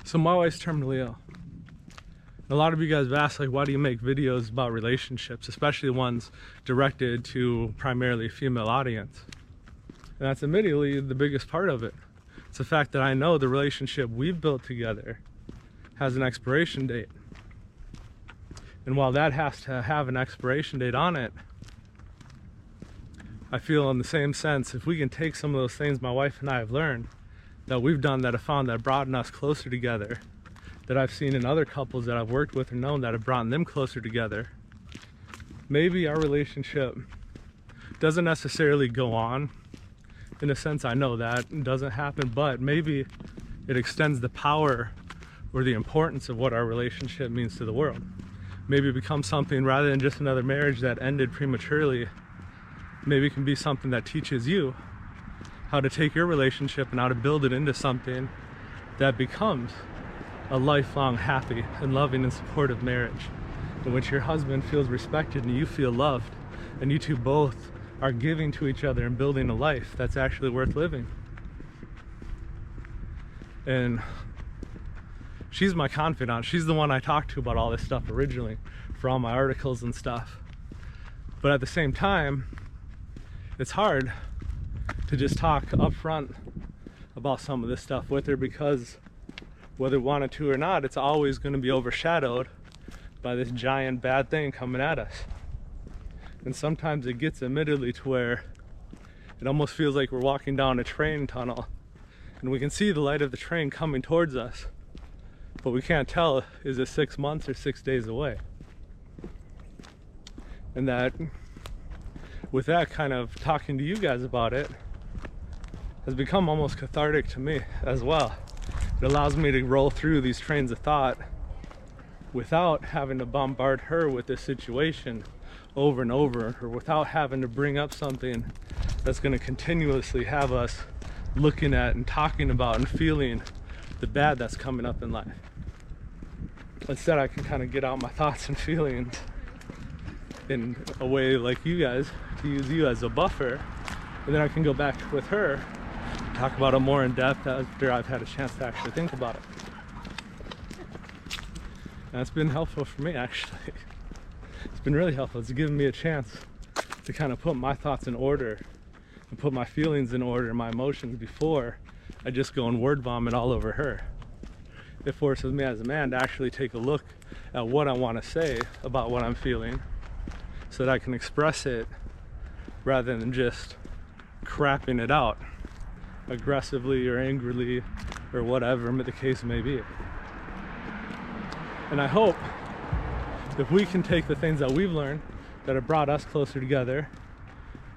So my wife's terminally ill. A lot of you guys have asked, like, why do you make videos about relationships, especially ones directed to primarily a female audience? And that's admittedly the biggest part of it. It's the fact that I know the relationship we've built together has an expiration date. And while that has to have an expiration date on it, I feel in the same sense, if we can take some of those things my wife and I have learned, that we've done, that have found, that brought us closer together, that I've seen in other couples that I've worked with or known that have brought them closer together, maybe our relationship doesn't necessarily go on. In a sense, I know that doesn't happen, but maybe it extends the power or the importance of what our relationship means to the world. Maybe it becomes something rather than just another marriage that ended prematurely. Maybe it can be something that teaches you how to take your relationship and how to build it into something that becomes a lifelong happy and loving and supportive marriage, in which your husband feels respected and you feel loved, and you two both are giving to each other and building a life that's actually worth living. And she's my confidant. She's the one I talked to about all this stuff originally for all my articles and stuff. But at the same time, it's hard to just talk up front about some of this stuff with her, because whether we wanted to or not, it's always going to be overshadowed by this giant bad thing coming at us. And sometimes it gets admittedly to where it almost feels like we're walking down a train tunnel and we can see the light of the train coming towards us, but we can't tell, is it 6 months or 6 days away? And that, with that kind of talking to you guys about it, has become almost cathartic to me as well. It allows me to roll through these trains of thought without having to bombard her with this situation over and over, or without having to bring up something that's going to continuously have us looking at and talking about and feeling the bad that's coming up in life. Instead, I can kind of get out my thoughts and feelings in a way like you guys, to use you as a buffer, and then I can go back with her, talk about it more in depth after I've had a chance to actually think about it. And it's been helpful for me, actually. It's been really helpful. It's given me a chance to kind of put my thoughts in order and put my feelings in order, my emotions, before I just go and word vomit all over her. It forces me as a man to actually take a look at what I want to say about what I'm feeling, so that I can express it rather than just crapping it out aggressively or angrily or whatever the case may be. And I hope if we can take the things that we've learned that have brought us closer together,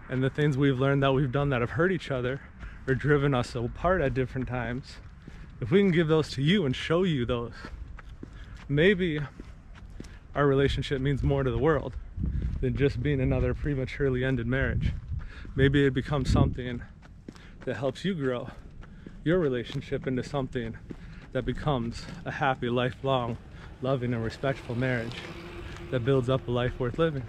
and the things we've learned that we've done that have hurt each other or driven us apart at different times, if we can give those to you and show you those, maybe our relationship means more to the world than just being another prematurely ended marriage. Maybe it becomes something that helps you grow your relationship into something that becomes a happy, lifelong, loving and respectful marriage that builds up a life worth living.